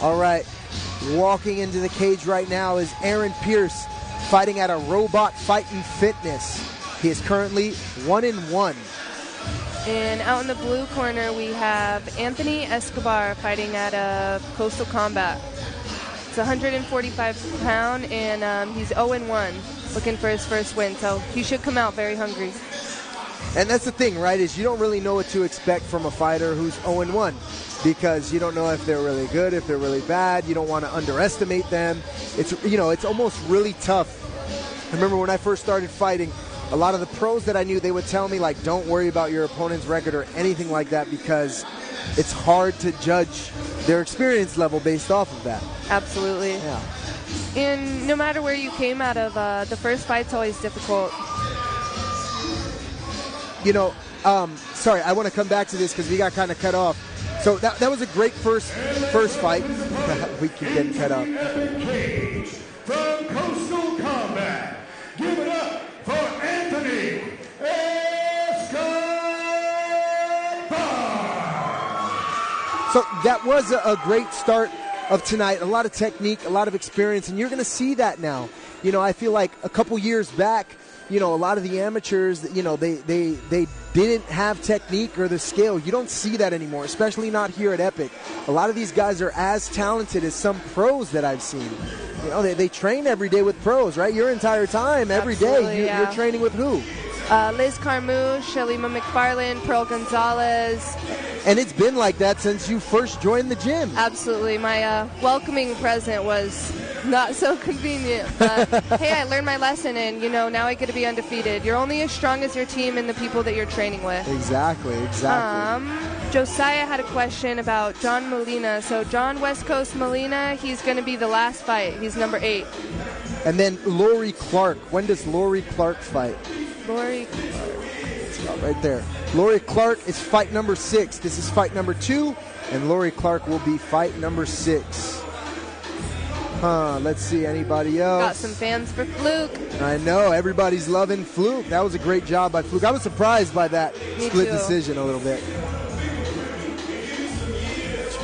All right. Walking into the cage right now is Aaron Pierce, fighting at a Robot Fighting Fitness. He is currently 1-1. And out in the blue corner, we have Anthony Escobar fighting at a Coastal Combat. It's 145 pound, and he's 0-1, looking for his first win. So he should come out very hungry. And that's the thing, right, is you don't really know what to expect from a fighter who's 0-1 because you don't know if they're really good, if they're really bad. You don't want to underestimate them. It's almost really tough. I remember when I first started fighting, a lot of the pros that I knew, they would tell me, like, don't worry about your opponent's record or anything like that because it's hard to judge their experience level based off of that. Absolutely. Yeah. And no matter where you came out of, the first fight's always difficult. Sorry, I want to come back to this because we got kind of cut off. So that was a great first fight. We keep getting cut off. Cage from Coastal Combat. Give it up for Anthony Escobar. So that was a great start of tonight. A lot of technique, a lot of experience, and you're going to see that now. I feel like a couple years back, a lot of the amateurs, they didn't have technique or the skill. You don't see that anymore, especially not here at Epic. A lot of these guys are as talented as some pros that I've seen. They train every day with pros, right? Your entire time, every day, you're training with who? Liz Carmouche, Shalima McFarland, Pearl Gonzalez. And it's been like that since you first joined the gym. Absolutely. My welcoming present was not so convenient. But, hey, I learned my lesson, and, now I get to be undefeated. You're only as strong as your team and the people that you're training with. Exactly. Josiah had a question about John Molina. So John West Coast Molina, he's going to be the last fight. He's number 8. And then Lori Clark. When does Lori Clark fight? Lori Clark. It's about right there. Lori Clark is fight number 6. This is fight number 2, and Lori Clark will be fight number 6. Let's see, anybody else? Got some fans for Fluke. I know, everybody's loving Fluke. That was a great job by Fluke. I was surprised by that split decision a little bit.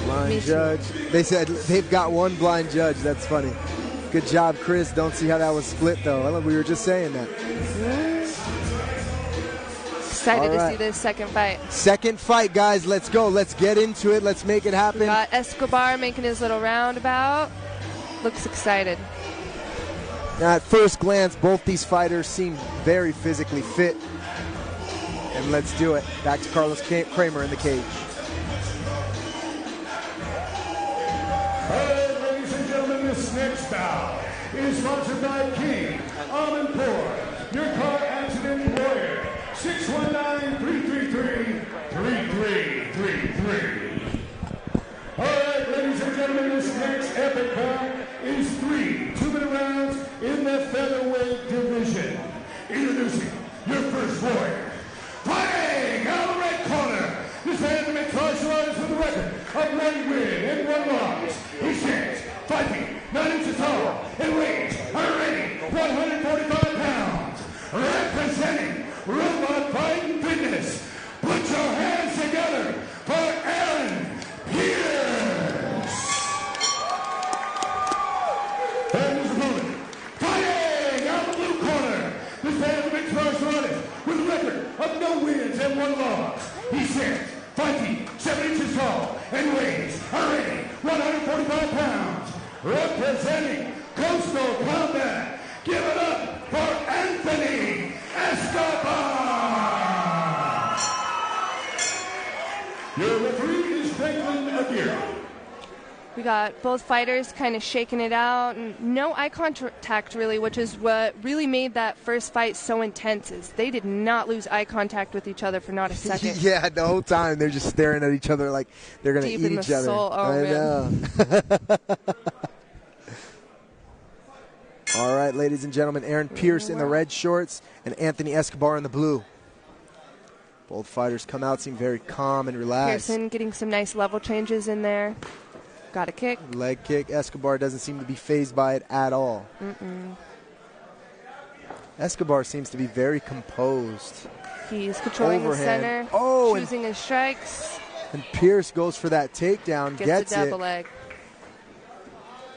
Blind judge. They said they've got one blind judge. That's funny. Good job, Chris. Don't see how that was split, though. We were just saying that. Excited to see this second fight. Second fight, guys. Let's go. Let's get into it. Let's make it happen. We got Escobar making his little roundabout. Looks excited. Now, at first glance, both these fighters seem very physically fit. And let's do it. Back to Carlos Kramer in the cage. Ladies and gentlemen, this next bout is sponsored by King Amanpour, your car accident lawyer. 619-333-3333. All right, ladies and gentlemen, this next epic bout is 3 2-minute rounds in the featherweight division. Introducing your first warrior. Fighting out of the red corner, this man makes martial arts with a record of 1 win and 1 loss. He stands 5 feet 9 inches tall and weighs already 145 pounds. Representing Robot Fighting Fitness, put your hands together for Aaron Pierce. And his opponent, fighting out of the blue corner, this man is a mixed martial artist with a record of no wins and 1 loss. He stands 5 feet 7 inches tall and weighs already 145 pounds. Representing Coastal Combat, give it up for Anthony Escobar. Your referee is Franklin Aguirre. We got both fighters kind of shaking it out. No eye contact, really, which is what really made that first fight so intense. Is they did not lose eye contact with each other for not a second. Yeah, the whole time they're just staring at each other like they're going to eat each other. Soul. Oh, I man. know. All right, ladies and gentlemen, Aaron Pierce in the red shorts and Anthony Escobar in the blue. Both fighters come out, seem very calm and relaxed. Pearson getting some nice level changes in there. Got a kick. Leg kick. Escobar doesn't seem to be fazed by it at all. Escobar seems to be very composed. He's controlling Overhand. the center, choosing his strikes. And Pierce goes for that takedown, gets a double it. leg.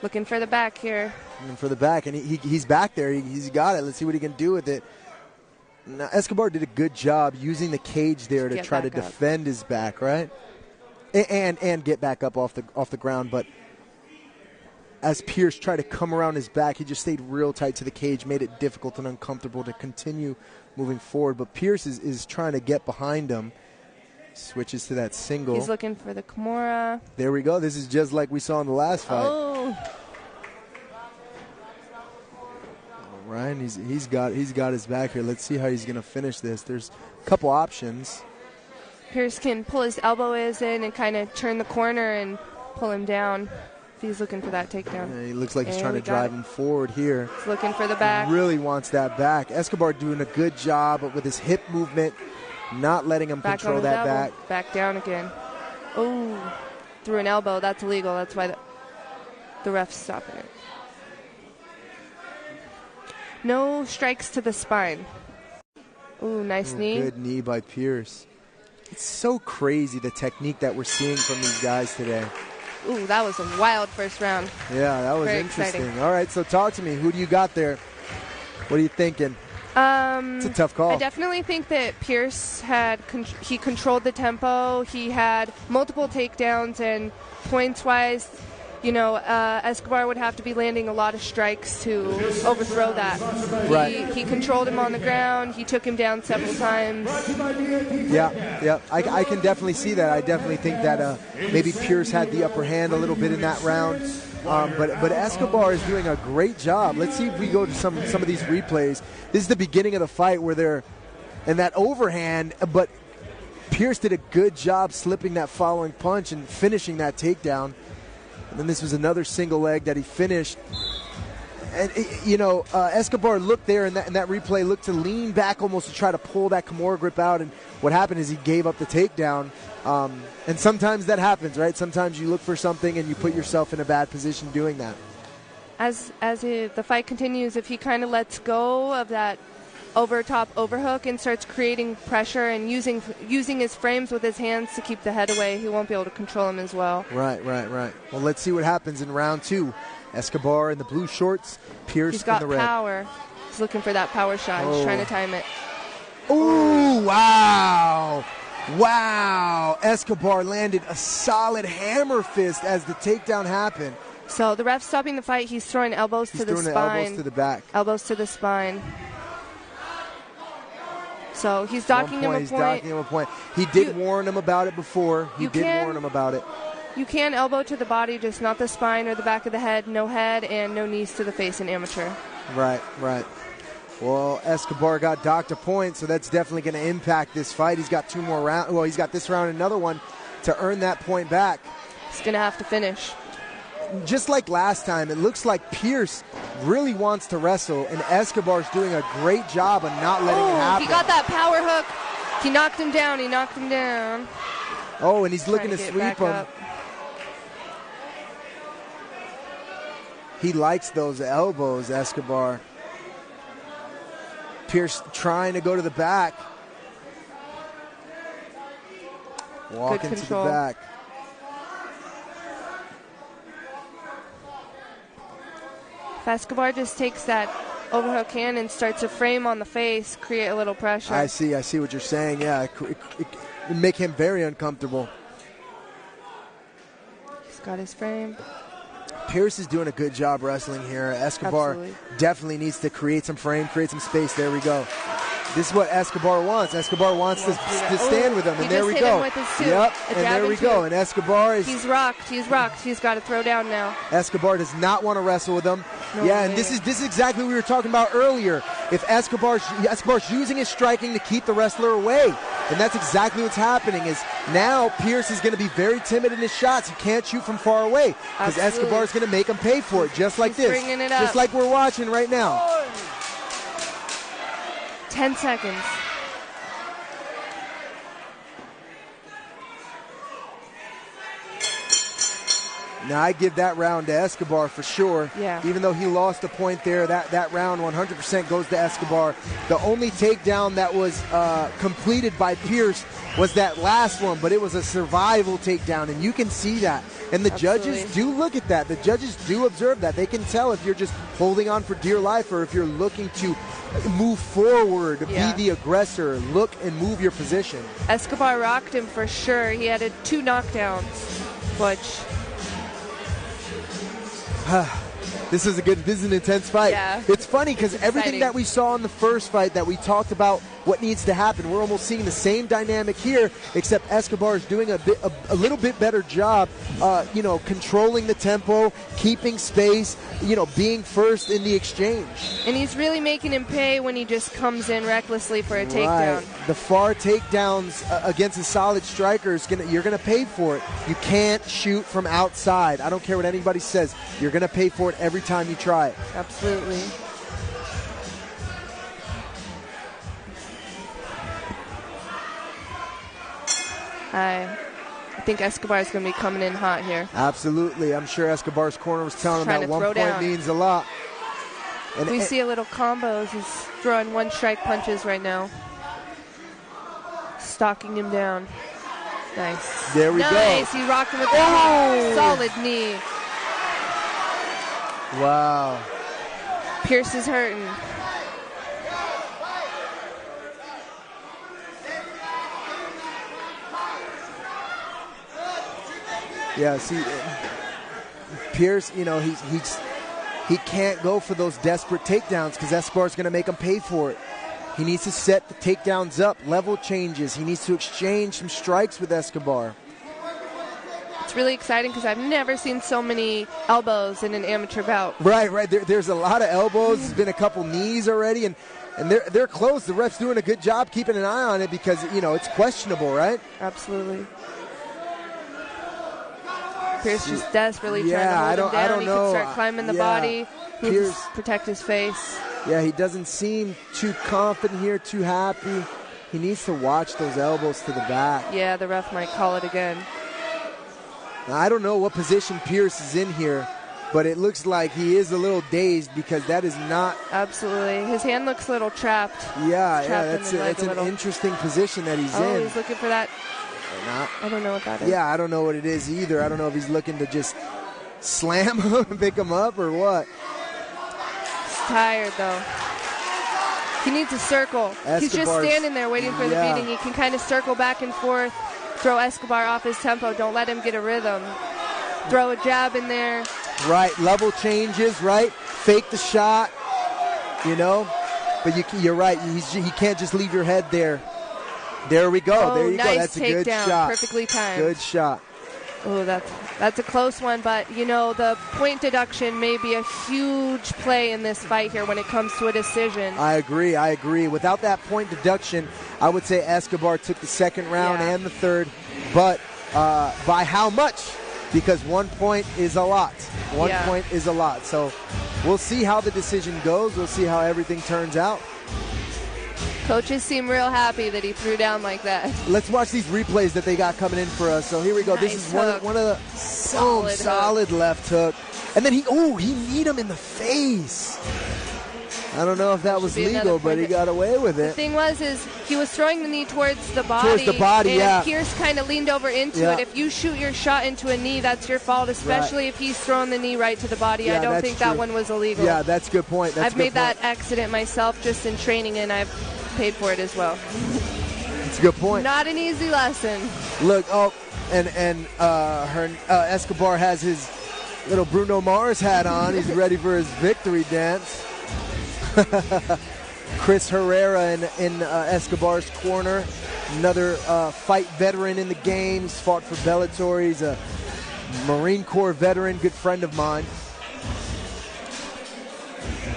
Looking for the back here. Looking for the back, and he's back there. He's got it. Let's see what he can do with it. Now, Escobar did a good job using the cage there to try to defend his back, right? And get back up off the ground. But as Pierce tried to come around his back, he just stayed real tight to the cage, made it difficult and uncomfortable to continue moving forward. But Pierce is trying to get behind him. Switches to that single. He's looking for the Kimura. There we go. This is just like we saw in the last fight. Oh. Ryan, he's got his back here. Let's see how he's going to finish this. There's a couple options. Pierce can pull his elbow in and kind of turn the corner and pull him down if he's looking for that takedown. Yeah, he looks like he's trying to drive him forward here. He's looking for the back. He really wants that back. Escobar doing a good job with his hip movement, not letting him control that back. Back down again. Oh, threw an elbow. That's illegal. That's why the ref's stopping it. No strikes to the spine. Ooh, nice knee. Good knee by Pierce. It's so crazy the technique that we're seeing from these guys today. Ooh, that was a wild first round. Yeah, that was very interesting. exciting. All right, so talk to me. Who do you got there? What are you thinking? It's a tough call. I definitely think that Pierce he controlled the tempo. He had multiple takedowns, and points-wise, Escobar would have to be landing a lot of strikes to overthrow that. Right. He controlled him on the ground. He took him down several times. Yeah. I can definitely see that. I definitely think that maybe Pierce had the upper hand a little bit in that round. But Escobar is doing a great job. Let's see if we go to some of these replays. This is the beginning of the fight where they're in that overhand, but Pierce did a good job slipping that following punch and finishing that takedown. And then this was another single leg that he finished. And, Escobar looked there in that replay, looked to lean back almost to try to pull that Kimura grip out. And what happened is he gave up the takedown. And sometimes that happens, right? Sometimes you look for something and you put yourself in a bad position doing that. As the fight continues, if he kind of lets go of that over-top overhook and starts creating pressure and using his frames with his hands to keep the head away, he won't be able to control him as well. Right. Well, let's see what happens in round two. Escobar in the blue shorts, Pierce in the red. He's got power. He's looking for that power shot. He's trying to time it. Ooh, wow. Wow. Escobar landed a solid hammer fist as the takedown happened. So the ref's stopping the fight. He's throwing elbows to the spine. He's throwing elbows to the back. Elbows to the spine. So he's docking him a point. He's docking him a point. He did warn him about it before. He did warn him about it. You can elbow to the body, just not the spine or the back of the head. No head and no knees to the face in amateur. Right. Well, Escobar got docked a point, so that's definitely going to impact this fight. He's got two more rounds. Well, he's got this round and another one to earn that point back. He's going to have to finish. Just like last time, it looks like Pierce really wants to wrestle, and Escobar's doing a great job of not letting it happen. He got that power hook. He knocked him down. Oh, and he's looking to sweep him. He likes those elbows, Escobar. Pierce trying to go to the back. Walking to the back. If Escobar just takes that overhook hand and starts a frame on the face, create a little pressure. I see what you're saying. Yeah, it make him very uncomfortable. He's got his frame. Pierce is doing a good job wrestling here. Escobar definitely needs to create some frame, create some space. There we go. This is what Escobar wants. Escobar wants to stand with him, and there we go. Yep, and there we go. And Escobar is... He's rocked. He's got to throw down now. Escobar does not want to wrestle with him. And this is exactly what we were talking about earlier. If Escobar's using his striking to keep the wrestler away, and that's exactly what's happening. Is now Pierce is going to be very timid in his shots. He can't shoot from far away because Escobar is going to make him pay for it, just like this, just like we're watching right now. 10 seconds. Now, I give that round to Escobar for sure. Yeah. Even though he lost a point there, that round 100% goes to Escobar. The only takedown that was completed by Pierce was that last one, but it was a survival takedown, and you can see that. And the judges do look at that. The judges do observe that. They can tell if you're just holding on for dear life or if you're looking to move forward, be the aggressor, look and move your position. Escobar rocked him for sure. He had 2 knockdowns, which... This is an intense fight. Yeah. It's funny because everything that we saw in the first fight that we talked about what needs to happen, we're almost seeing the same dynamic here, except Escobar is doing a little bit better job, controlling the tempo, keeping space, being first in the exchange. And he's really making him pay when he just comes in recklessly for a takedown. Right. The far takedowns against a solid striker, you're going to pay for it. You can't shoot from outside. I don't care what anybody says. You're going to pay for it every time you try it. Absolutely. I think Escobar is going to be coming in hot here. Absolutely. I'm sure Escobar's corner was telling him that 1 point down means a lot. And we see a little combos. He's throwing 1-strike punches right now. Stalking him down. Nice. There we go. Nice. He rocked him with a solid knee. Wow. Pierce is hurting. Yeah, see, Pierce, he can't go for those desperate takedowns because Escobar's going to make him pay for it. He needs to set the takedowns up, level changes. He needs to exchange some strikes with Escobar. It's really exciting because I've never seen so many elbows in an amateur bout. Right. There's a lot of elbows. There's been a couple knees already, and they're close. The ref's doing a good job keeping an eye on it because, it's questionable, right? Absolutely. Pierce just desperately trying to hold him down. I don't know. He could start climbing the body. Pierce protect his face. Yeah, he doesn't seem too confident here, too happy. He needs to watch those elbows to the back. Yeah, the ref might call it again. Now, I don't know what position Pierce is in here, but it looks like he is a little dazed because that is not... Absolutely. His hand looks a little trapped. Yeah, that's an interesting position that he's in. Oh, he's looking for that... I don't know what that is. Yeah, I don't know what it is either. I don't know if he's looking to just slam him and pick him up or what. He's tired, though. He needs a circle. He's just standing there waiting for the beating. He can kind of circle back and forth, throw Escobar off his tempo. Don't let him get a rhythm. Throw a jab in there. Right, level changes, right? Fake the shot, But you're right. He can't just leave your head there. There we go. Oh, there you nice go. That's a good shot. Perfectly timed. Good shot. Oh, that's a close one, but the point deduction may be a huge play in this fight here when it comes to a decision. I agree. Without that point deduction, I would say Escobar took the second round and the third, but by how much? Because 1 point is a lot. One point is a lot. So we'll see how the decision goes. We'll see how everything turns out. Coaches seem real happy that he threw down like that. Let's watch these replays that they got coming in for us. So here we go. Nice this is hook. one of the solid left hook. And then he kneed him in the face. I don't know if that was legal, but he got away with it. The thing is he was throwing the knee towards the body. And Pierce kind of leaned over into it. If you shoot your shot into a knee, that's your fault, especially if he's throwing the knee right to the body. I don't think that one was illegal. Yeah, that's a good point. I've made that accident myself just in training, and I've paid for it as well. That's a good point. Not an easy lesson. Look, Escobar has his little Bruno Mars hat on. He's ready for his victory dance. Chris Herrera in Escobar's corner. Another fight veteran in the game. He's fought for Bellator. He's a Marine Corps veteran, good friend of mine.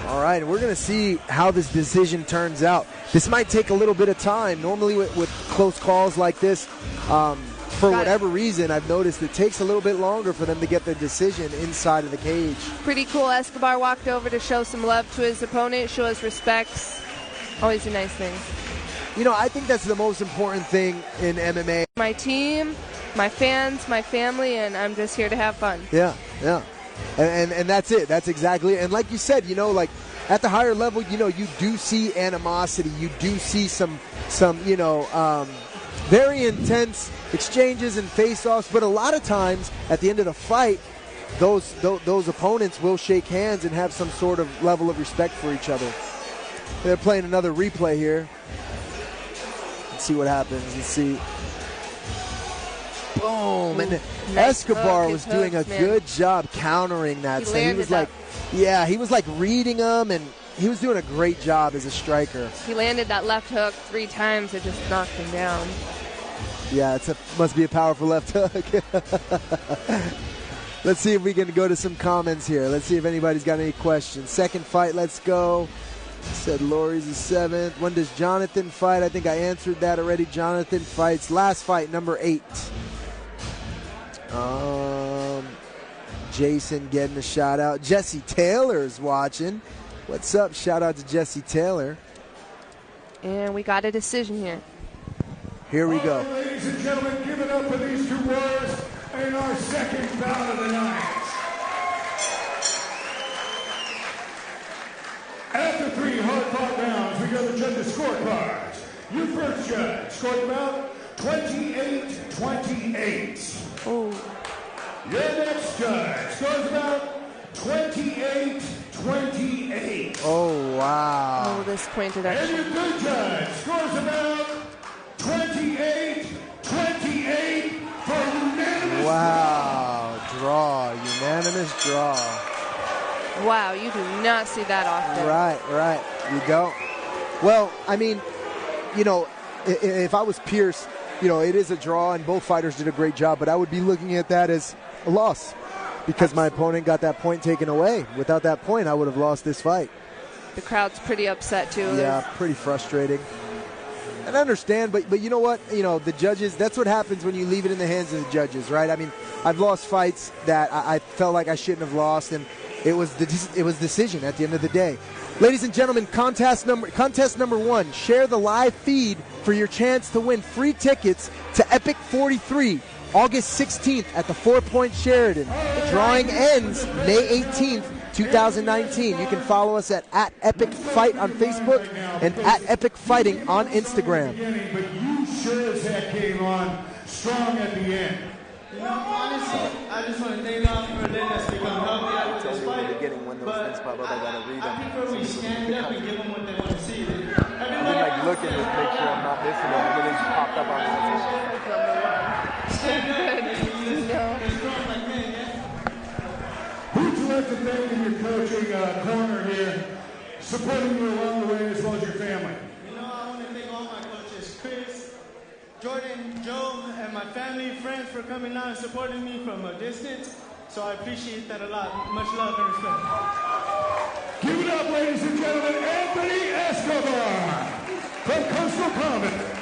All right, and we're going to see how this decision turns out. This might take a little bit of time. Normally with close calls like this, for whatever reason, I've noticed it takes a little bit longer for them to get their decision inside of the cage. Pretty cool. Escobar walked over to show some love to his opponent, show his respects. Always a nice thing. I think that's the most important thing in MMA. My team, my fans, my family, and I'm just here to have fun. Yeah, yeah. And that's it. That's exactly it. And like you said, like at the higher level, you do see animosity. You do see some very intense exchanges and face-offs. But a lot of times, at the end of the fight, those opponents will shake hands and have some sort of level of respect for each other. They're playing another replay here. Let's see what happens. Let's see. Boom. And nice Escobar hook. was doing a good job countering that. He was like, he was like reading them, and he was doing a great job as a striker. He landed that left hook 3 times. It just knocked him down. Yeah, must be a powerful left hook. Let's see if we can go to some comments here. Let's see if anybody's got any questions. Second fight, let's go. Said Lori's the 7th. When does Jonathan fight? I think I answered that already. Jonathan fights. Last fight, number 8. Jason getting a shout out. Jesse Taylor's watching. What's up? Shout out to Jesse Taylor. And we got a decision here. Here we go. All right, ladies and gentlemen, give it up for these 2 warriors in our second bout of the night. After 3 hard-fought rounds, we go to judges' scorecards. Your first judge scored about 28-28. Oh. Your next judge scores about 28-28. Oh, wow. Oh, this pointed And action. your third judge scores about 28-28 for unanimous. Wow. Draw. Unanimous draw. Wow, you do not see that often. Right. You don't. Well, I mean, if I was Pierce, it is a draw, and both fighters did a great job, but I would be looking at that as a loss because my opponent got that point taken away. Without that point, I would have lost this fight. The crowd's pretty upset, too. Yeah, pretty frustrating. And I understand, but you know what? The judges, that's what happens when you leave it in the hands of the judges, right? I mean, I've lost fights that I felt like I shouldn't have lost, and it was decision at the end of the day. Ladies and gentlemen, contest number 1. Share the live feed for your chance to win free tickets to Epic 43, August 16th at the 4 Point Sheraton. The drawing ends May 18th, 2019. You can follow us at Epic Fight on Facebook and at Epic Fighting on Instagram. But you sure as heck came on strong at the end. Honestly, I just want to thank y'all for letting us become healthy after this fight. But I prefer we stand up and give them what they want to see. Everybody looking to make sure I'm not missing it. And then it popped up on the stand up and be strong like men, yeah? Who'd you like to thank in your coaching corner here, supporting you along the way as well as your family? I want to thank all my coaches, Chris, Jordan, Joe, and my family, friends for coming out and supporting me from a distance. So I appreciate that a lot. Much love and respect. Give it up, ladies and gentlemen, Anthony Escobar from Coastal Combat.